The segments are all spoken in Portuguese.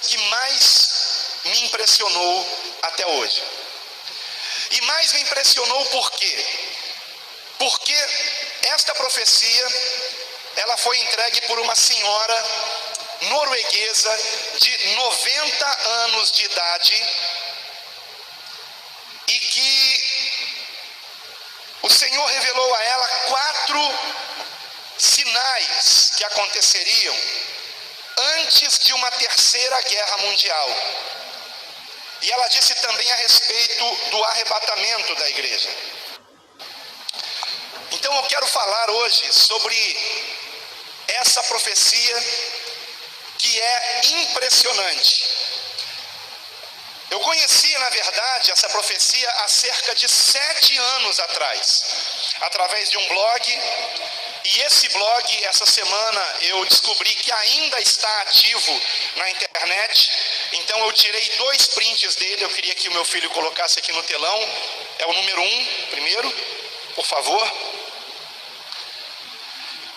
que mais me impressionou até hoje. E mais me impressionou por quê? Porque esta profecia, ela foi entregue por uma senhora norueguesa de 90 anos de idade e que o Senhor revelou a ela 4 sinais que aconteceriam antes de uma terceira guerra mundial. E ela disse também a respeito do arrebatamento da igreja. Então eu quero falar hoje sobre essa profecia que é impressionante. Eu conheci, na verdade, essa profecia há cerca de 7 anos atrás, através de um blog. E esse blog, essa semana, eu descobri que ainda está ativo na internet. Então eu tirei 2 prints dele, eu queria que o meu filho colocasse aqui no telão. É o número 1, primeiro, por favor.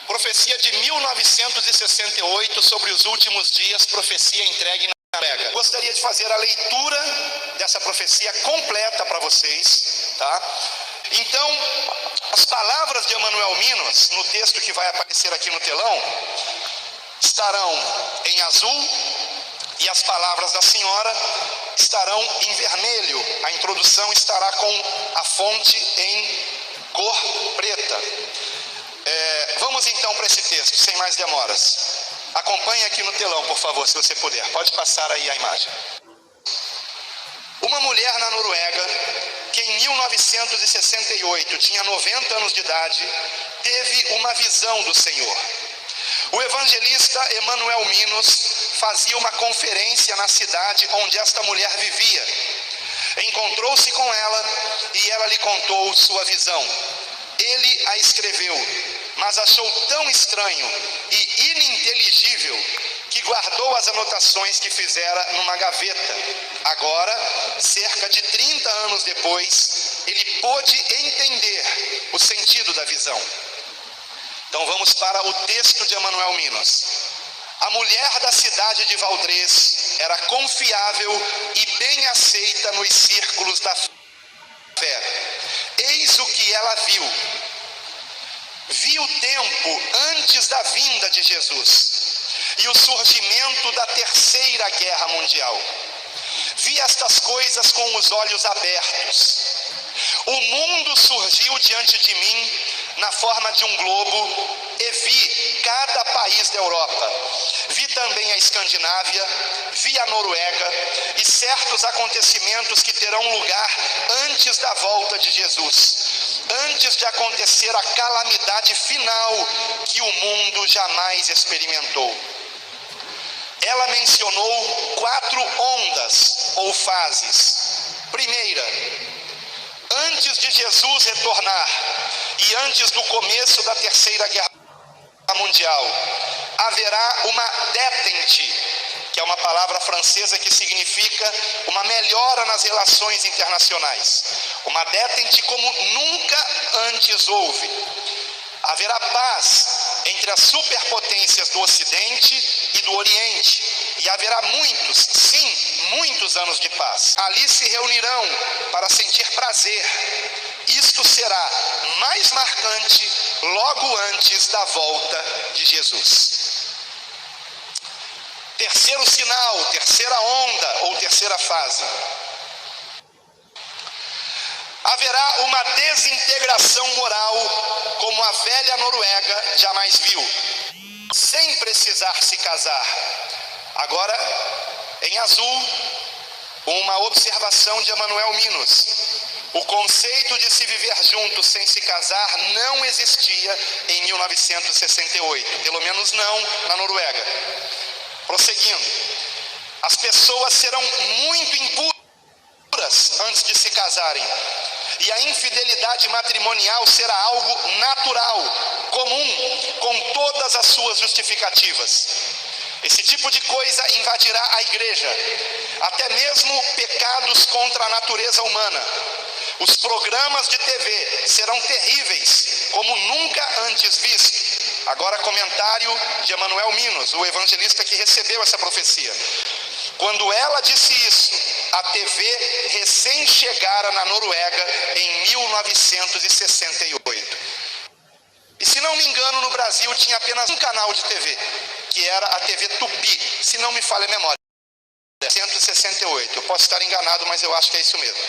Profecia de 1968 sobre os últimos dias, profecia entregue na Noruega. Gostaria de fazer a leitura dessa profecia completa para vocês, tá? Então, as palavras de Emanuel Minos, no texto que vai aparecer aqui no telão, estarão em azul e as palavras da senhora estarão em vermelho. A introdução estará com a fonte em cor preta. Vamos então para esse texto, sem mais demoras. Acompanhe aqui no telão, por favor, se você puder. Pode passar aí a imagem. Uma mulher na Noruega, que em 1968 tinha 90 anos de idade, teve uma visão do Senhor. O evangelista Emanuel Minos fazia uma conferência na cidade onde esta mulher vivia. Encontrou-se com ela e ela lhe contou sua visão. Ele a escreveu, mas achou tão estranho e ininteligível que guardou as anotações que fizera numa gaveta. Agora, cerca de 30 anos depois, ele pôde entender o sentido da visão. Então vamos para o texto de Emanuel Minos. A mulher da cidade de Valdres era confiável e bem aceita nos círculos da fé. Eis o que ela viu. Viu o tempo antes da vinda de Jesus e o surgimento da terceira guerra mundial. Vi estas coisas com os olhos abertos. O mundo surgiu diante de mim na forma de um globo e vi cada país da Europa. Vi também a Escandinávia, vi a Noruega e certos acontecimentos que terão lugar antes da volta de Jesus, antes de acontecer a calamidade final que o mundo jamais experimentou. Ela mencionou 4 ondas ou fases. Primeira, antes de Jesus retornar e antes do começo da terceira guerra mundial, haverá uma détente, que é uma palavra francesa que significa uma melhora nas relações internacionais. Uma détente como nunca antes houve. Haverá paz entre as superpotências do Ocidente e do Oriente. E haverá muitos, sim, muitos anos de paz. Ali se reunirão para sentir prazer. Isto será mais marcante logo antes da volta de Jesus. Terceiro sinal, terceira onda ou terceira fase. Haverá uma desintegração moral como a velha Noruega jamais viu, sem precisar se casar. Agora, em azul, uma observação de Emanuel Minos. O conceito de se viver junto sem se casar não existia em 1968, pelo menos não na Noruega. Prosseguindo, as pessoas serão muito impuras antes de se casarem. E a infidelidade matrimonial será algo natural, comum, com todas as suas justificativas. Esse tipo de coisa invadirá a igreja, até mesmo pecados contra a natureza humana. Os programas de TV serão terríveis, como nunca antes visto. Agora comentário de Emanuel Minos, o evangelista que recebeu essa profecia. Quando ela disse isso, a TV recém chegara na Noruega em 1968. E se não me engano, no Brasil tinha apenas um canal de TV, que era a TV Tupi, se não me falha a memória. 1968. Eu posso estar enganado, mas eu acho que é isso mesmo.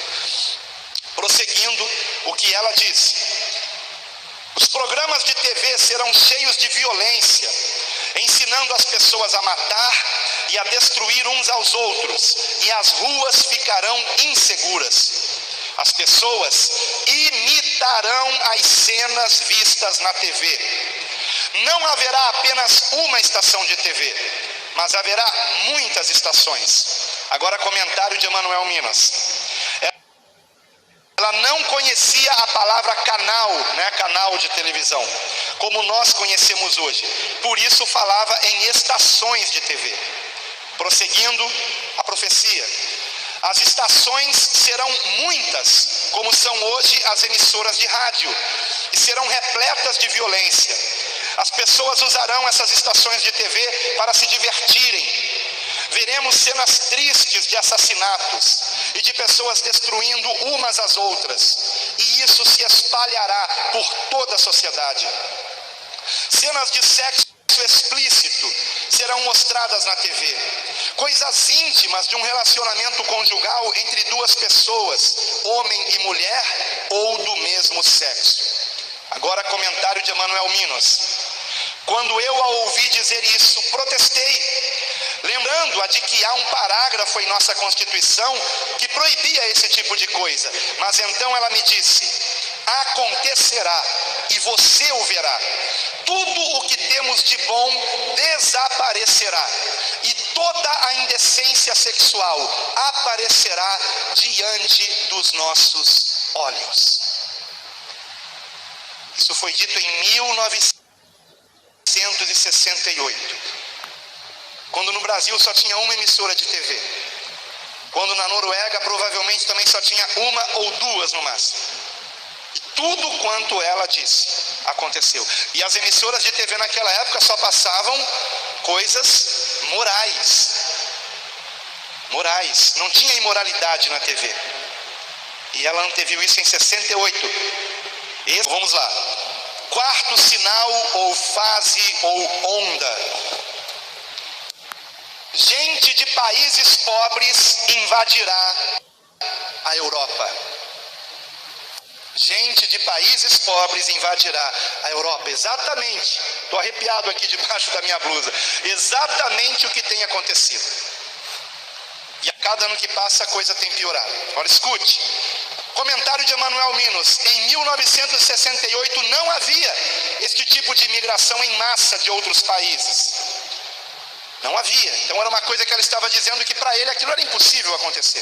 Prosseguindo o que ela disse: os programas de TV serão cheios de violência, ensinando as pessoas a matar e a destruir uns aos outros, e as ruas ficarão inseguras. As pessoas imitarão as cenas vistas na TV. Não haverá apenas uma estação de TV, mas haverá muitas estações. Agora, comentário de Emanuel Minas. Ela não conhecia a palavra canal, canal de televisão, como nós conhecemos hoje. Por isso falava em estações de TV. Prosseguindo a profecia: as estações serão muitas, como são hoje as emissoras de rádio, e serão repletas de violência. As pessoas usarão essas estações de TV para se divertirem. Veremos cenas tristes de assassinatos e de pessoas destruindo umas às outras, e isso se espalhará por toda a sociedade. Cenas de sexo explícito serão mostradas na TV. Coisas íntimas de um relacionamento conjugal entre duas pessoas, homem e mulher, ou do mesmo sexo. Agora, comentário de Emanuel Minos. Quando eu a ouvi dizer isso, protestei, lembrando-a de que há um parágrafo em nossa Constituição que proibia esse tipo de coisa. Mas então ela me disse: acontecerá, e você o verá. Tudo o que temos de bom desaparecerá, e toda a indecência sexual aparecerá diante dos nossos olhos. Isso foi dito em 1968, quando no Brasil só tinha uma emissora de TV, quando na Noruega provavelmente também só tinha uma ou duas no máximo. E tudo quanto ela disse aconteceu. E as emissoras de TV naquela época só passavam coisas morais. Morais. Não tinha imoralidade na TV. E ela anteviu isso em 68. Vamos lá. Quarto sinal, ou fase, ou onda. Gente de países pobres invadirá a Europa. Gente de países pobres invadirá a Europa. Exatamente. Estou arrepiado aqui debaixo da minha blusa. Exatamente o que tem acontecido. E a cada ano que passa a coisa tem piorado. Agora escute. Comentário de Emanuel Minos. Em 1968 não havia este tipo de imigração em massa de outros países. Não havia. Então era uma coisa que ela estava dizendo que para ele aquilo era impossível acontecer.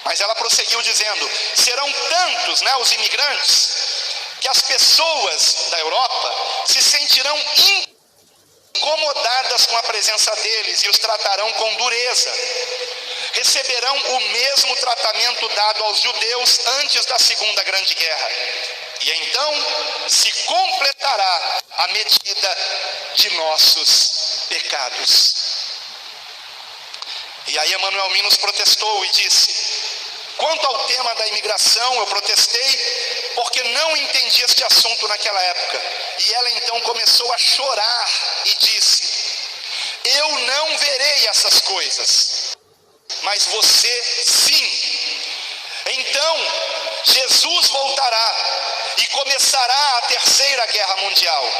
Mas ela prosseguiu dizendo: serão tantos, os imigrantes, que as pessoas da Europa se sentirão incomodadas com a presença deles e os tratarão com dureza. Receberão o mesmo tratamento dado aos judeus antes da Segunda Grande Guerra. E então se completará a medida de nossos pecados. E aí Emanuel Minos protestou e disse: quanto ao tema da imigração, eu protestei porque não entendi este assunto naquela época. E ela então começou a chorar e disse: eu não verei essas coisas, mas você sim. Então Jesus voltará e começará a Terceira Guerra Mundial.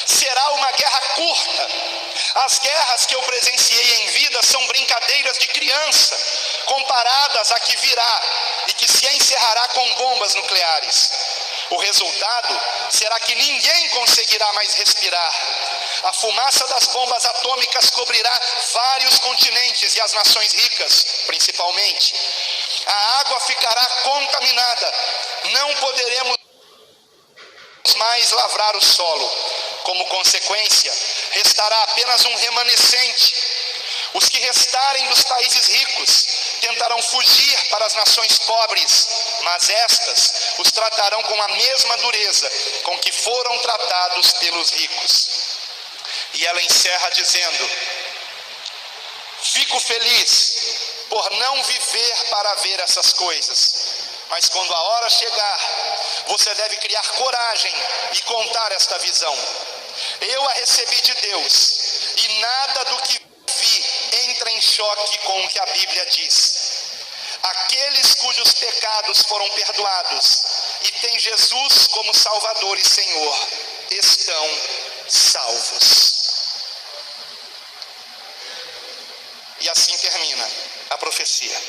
Será uma guerra curta. As guerras que eu presenciei em vida são brincadeiras de criança, comparadas à que virá e que se encerrará com bombas nucleares. O resultado será que ninguém conseguirá mais respirar. A fumaça das bombas atômicas cobrirá vários continentes e as nações ricas, principalmente. A água ficará contaminada. Não poderemos mais lavrar o solo. Como consequência, restará apenas um remanescente. Os que restarem dos países ricos tentarão fugir para as nações pobres, mas estas os tratarão com a mesma dureza com que foram tratados pelos ricos. E ela encerra dizendo: fico feliz por não viver para ver essas coisas, mas quando a hora chegar, você deve criar coragem e contar esta visão. Eu a recebi de Deus, e nada do que vi entra em choque com o que a Bíblia diz. Aqueles cujos pecados foram perdoados e têm Jesus como Salvador e Senhor, estão salvos. E assim termina a profecia.